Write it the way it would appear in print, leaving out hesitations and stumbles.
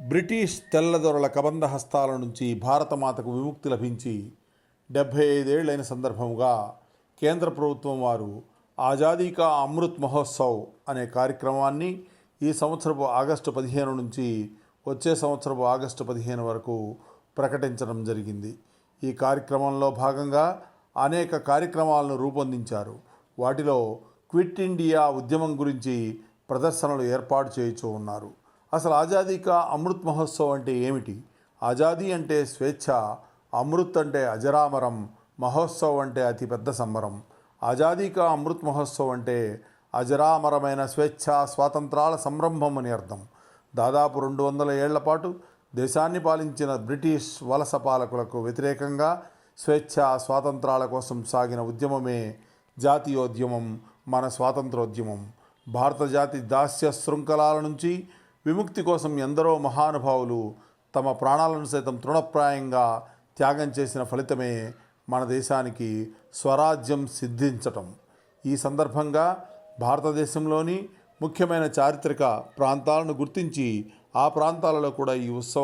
British తెల్లదొరల కబంధ హస్తాల నుంచి భారతమాతకు విముక్తి లభించి 75 ఏళ్లైన సందర్భముగా కేంద్ర ప్రభుత్వం వారు ఆజాదీ కా అమృత్ మహోత్సవ్ అనే కార్యక్రమాన్ని ఈ సంవత్సరపు ఆగస్టు 15 నుంచి వచ్చే సంవత్సరపు ఆగస్టు 15 వరకు ప్రకటించడం జరిగింది. ఈ కార్యక్రమంలో భాగంగా అనేక కార్యక్రమాలను రూపొందించారు. వాటిలో క్విట్ ఇండియా ఉద్యమం గురించి ప్రదర్శనలు ఏర్పాటు చేయుచూ ఉన్నారు. అసలు ఆజాదీ కా అమృత్ మహోత్సవ్ అంటే ఏమిటి? ఆజాదీ అంటే స్వేచ్ఛ, అమృత్ అంటే అజరామరం, మహోత్సవ్ అంటే అతిపెద్ద సంబరం. ఆజాదీ కా అమృత్ మహోత్సవ్ అంటే అజరామరమైన స్వేచ్ఛ స్వాతంత్రాల సంరంభం అని అర్థం. దాదాపు 200 ఏళ్ల పాటు దేశాన్ని పాలించిన బ్రిటిష్ వలస పాలకులకు వ్యతిరేకంగా స్వేచ్ఛ స్వాతంత్రాల కోసం సాగిన ఉద్యమమే జాతీయోద్యమం, మన స్వాతంత్రోద్యమం. భారత జాతి దాస్య శృంఖలాల నుంచి విముక్తి కోసం ఎందరో మహానుభావులు తమ ప్రాణాలను సైతం తృణప్రాయంగా త్యాగం చేసిన ఫలితమే మన దేశానికి స్వరాజ్యం సిద్ధించటం. ఈ సందర్భంగా భారతదేశంలోని ముఖ్యమైన చారిత్రక ప్రాంతాలను గుర్తించి ఆ ప్రాంతాలలో కూడా ఈ ఉత్సవం